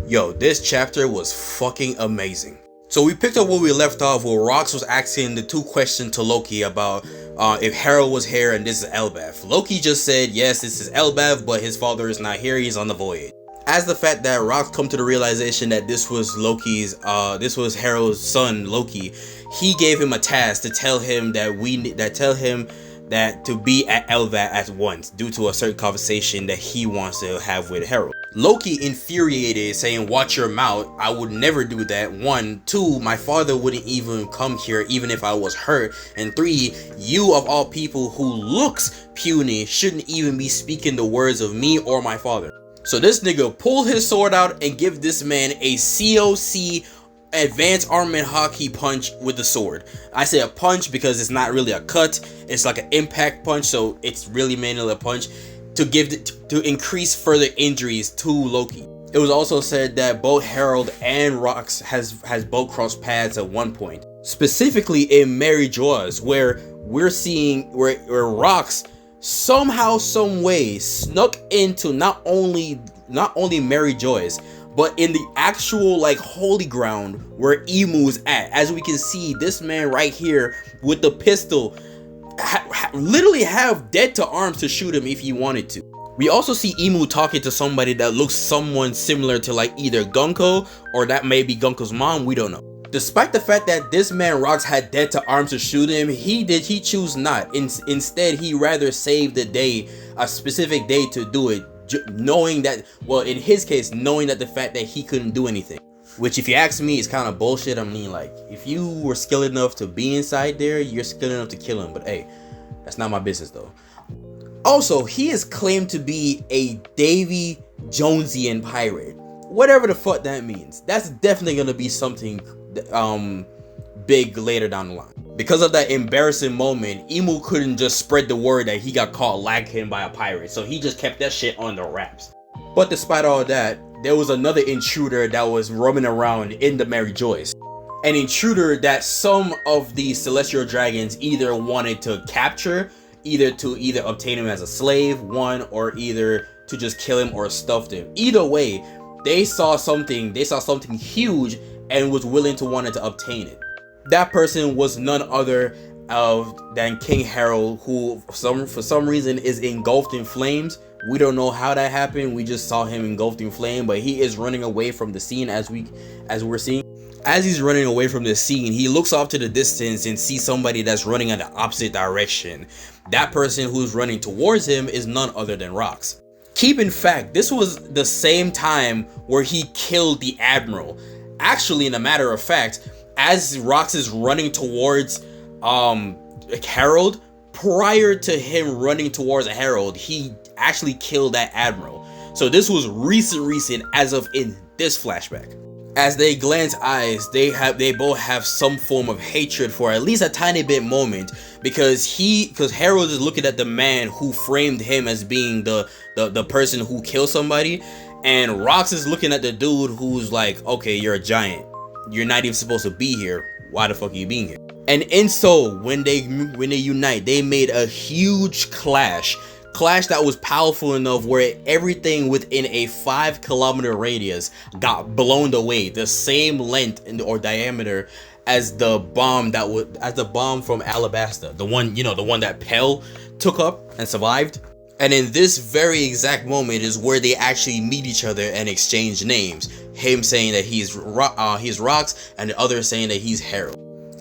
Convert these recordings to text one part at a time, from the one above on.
Yo, this chapter was fucking amazing. So we picked up where we left off, where Rox was asking the two questions to Loki about if Harold was here and this is Elbaf. Loki just said, yes, this is Elbaf, but his father is not here, he's on the voyage. As the fact that Rox come to the realization that this was this was Harold's son, Loki, he gave him a task to tell him that to be at Elbaf at once due to a certain conversation that he wants to have with Harold. Loki, infuriated, saying, watch your mouth, I would never do that. 1, 2, my father wouldn't even come here even if I was hurt. And 3, you of all people who looks puny shouldn't even be speaking the words of me or my father. So this nigga pulled his sword out and give this man a COC advanced armament hockey punch with the sword. I say a punch because it's not really a cut, it's like an impact punch, so it's really mainly a punch to increase further injuries to Loki. It was also said that both Harold and Rox has both crossed paths at one point, specifically in Mary Joyous, where we're seeing where Rox somehow, some way snuck into not only Mary Joyous, but in the actual like holy ground where Emu's at. As we can see, this man right here with the pistol literally have dead to arms to shoot him if he wanted to. We also see Emu talking to somebody that looks someone similar to like either Gunko or that may be Gunko's mom, we don't know. Despite the fact that this man Rox had dead to arms to shoot him, he choose not. Instead, he rather saved the day, a specific day to do it, knowing that, well, in his case, knowing that the fact that he couldn't do anything. Which, if you ask me, is kind of bullshit. I mean, like, if you were skilled enough to be inside there, you're skilled enough to kill him. But hey, that's not my business though. Also, he is claimed to be a Davy Jonesian pirate. Whatever the fuck that means. That's definitely gonna be something big later down the line. Because of that embarrassing moment, Emu couldn't just spread the word that he got caught like him by a pirate, so he just kept that shit on the wraps. But despite all that, there was another intruder that was roaming around in the Mary Joyous. An intruder that some of the celestial dragons either wanted to capture, either obtain him as a slave, or either to just kill him or stuff him. Either way, they saw something huge and was willing to want to obtain it. That person was none other than King Harold, who for some reason is engulfed in flames. We don't know how that happened. We just saw him engulfed in flame, but he is running away from the scene as we're seeing. As he's running away from the scene, he looks off to the distance and sees somebody that's running in the opposite direction. That person who's running towards him is none other than Rox. Keep in fact, this was the same time where he killed the Admiral. Actually, in a matter of fact, as Rox is running towards Harold, prior to him running towards Harold, he actually killed that Admiral. So this was recent as of in this flashback. As they glance eyes, they both have some form of hatred for at least a tiny bit moment, because Harold is looking at the man who framed him as being the person who killed somebody, and Rox is looking at the dude who's like, okay, you're a giant, you're not even supposed to be here, why the fuck are you being here? And in so when they unite, they made a huge clash that was powerful enough where everything within a 5-kilometer radius got blown away, the same length or diameter as the bomb from Alabasta, the one that Pell took up and survived. And in this very exact moment is where they actually meet each other and exchange names. Him saying that he's Rox, and the other saying that he's Harold.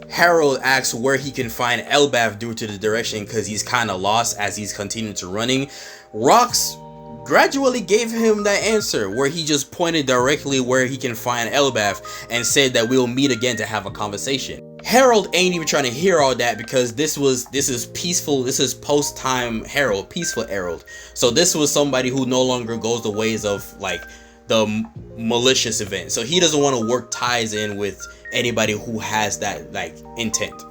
Harold asks where he can find Elbaf due to the direction because he's kind of lost as he's continuing to running. Rox gradually gave him that answer where he just pointed directly where he can find Elbaf and said that we'll meet again to have a conversation. Harold ain't even trying to hear all that because this is peaceful, this is post-time Harold, peaceful Harold. So this was somebody who no longer goes the ways of like the malicious event. So he doesn't want to work ties in with anybody who has that like intent.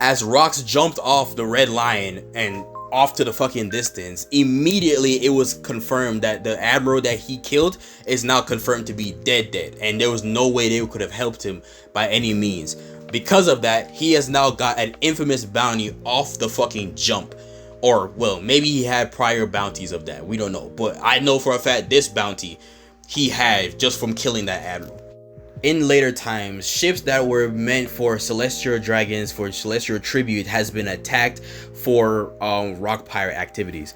As Rox jumped off the Red Lion and off to the fucking distance, immediately it was confirmed that the Admiral that he killed is now confirmed to be dead, and there was no way they could have helped him by any means. Because of that, he has now got an infamous bounty off the fucking jump. Or, well, maybe he had prior bounties of that, we don't know. But I know for a fact this bounty, he had just from killing that admiral. In later times, ships that were meant for celestial dragons, for celestial tribute, has been attacked for rock pirate activities.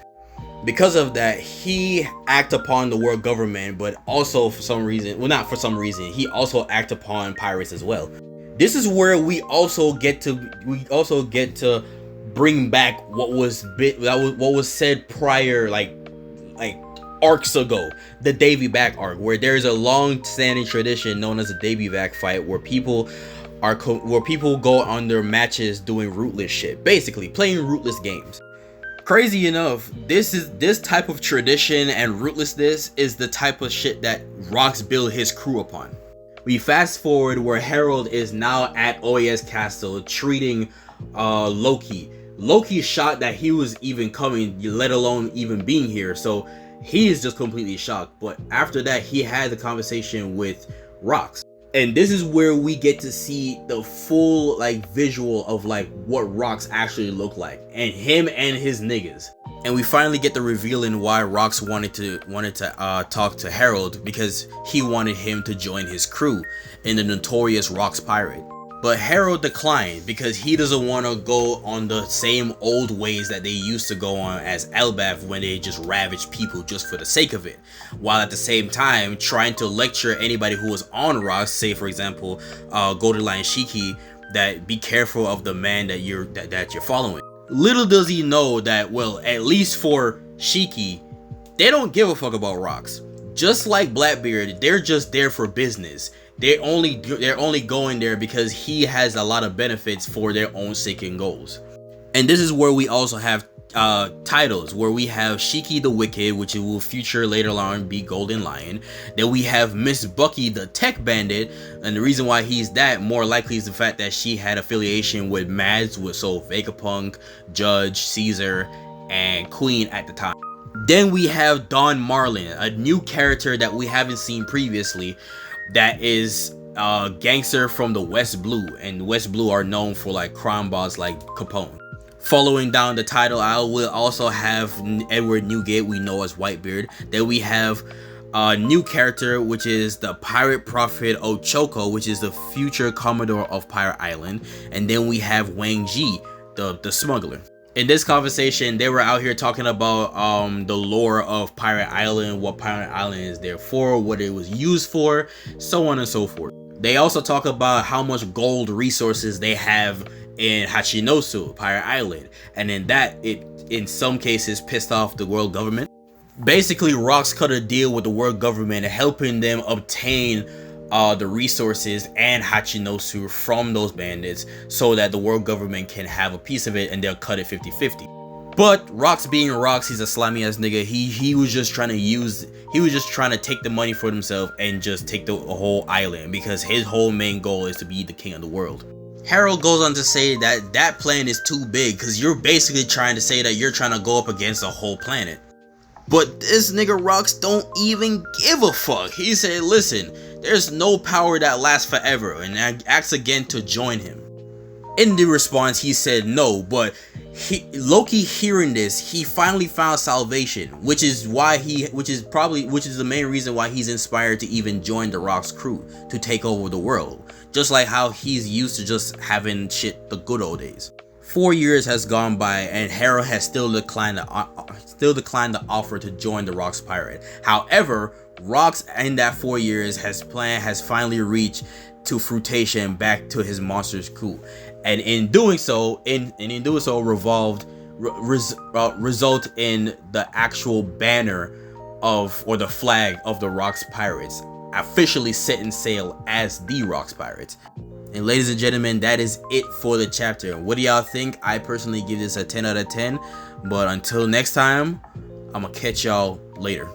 Because of that, he act upon the world government, but also for some reason, well, not for some reason, he also act upon pirates as well. This is where we also get to bring back what was said prior, like arcs ago, the Davy Back arc, where there's a long-standing tradition known as the Davy Back fight, where people go on their matches doing rootless shit, basically playing rootless games. Crazy enough, this type of tradition and rootlessness is the type of shit that Rox built his crew upon. We fast forward where Harold is now at OAS Castle treating Loki. Loki shot that he was even coming, let alone even being here, so he is just completely shocked. But after that, he had the conversation with Rox, and this is where we get to see the full visual of what Rox actually looked like, and him and his niggas. And we finally get the reveal in why Rox wanted to talk to Harold, because he wanted him to join his crew in the notorious Rox Pirate. But Harold declined because he doesn't want to go on the same old ways that they used to go on as Elbaf, when they just ravaged people just for the sake of it, while at the same time trying to lecture anybody who was on Rox, say for example Golden Lion Shiki, that be careful of the man that you're following. Little does he know that, well, at least for Shiki, they don't give a fuck about Rox. Just like Blackbeard, they're just there for business. They're only going there because he has a lot of benefits for their own sake and goals. And this is where we also have titles, where we have Shiki the Wicked, which it will feature later on be Golden Lion. Then we have Miss Bucky the Tech Bandit, and the reason why he's that more likely is the fact that she had affiliation with Mads, so Vegapunk, Judge, Caesar, and Queen at the time. Then we have Don Marlin, a new character that we haven't seen previously, that is a gangster from the West Blue, and West Blue are known for crime boss like Capone. Following down the title, I will also have Edward Newgate, we know as Whitebeard. Then we have a new character, which is the Pirate Prophet Ochoko, which is the future Commodore of Pirate Island. And then we have Wang Ji, the smuggler. In this conversation, they were out here talking about the lore of Pirate Island, what Pirate Island is there for, what it was used for, so on and so forth. They also talk about how much gold resources they have in Hachinosu, Pirate Island, and in that, it in some cases pissed off the world government. Basically, Rox cut a deal with the world government, helping them obtain the resources and Hachinosu from those bandits, so that the world government can have a piece of it and they'll cut it 50-50. But Rox being Rox, he's a slimy ass nigga. He was just trying to take the money for himself and just take the whole island, because his whole main goal is to be the king of the world. Harold goes on to say that that plan is too big, because you're basically trying to say that you're trying to go up against the whole planet. But this nigga Rox don't even give a fuck. He said, listen, there's no power that lasts forever, and asks again to join him. In the response, he said no, but Loki hearing this, he finally found salvation, which is the main reason why he's inspired to even join the Rox crew, to take over the world, just like how he's used to just having shit the good old days. 4 years has gone by, and Harold has still declined the offer to join the Rox Pirate. However, Rox in that 4 years has finally reached to fruition, back to his monster's crew, and in doing so, result in the actual banner or the flag of the Rox Pirates officially setting sail as the Rox Pirates. And ladies and gentlemen, that is it for the chapter. What do y'all think? I personally give this a 10 out of 10. But until next time, I'm gonna catch y'all later.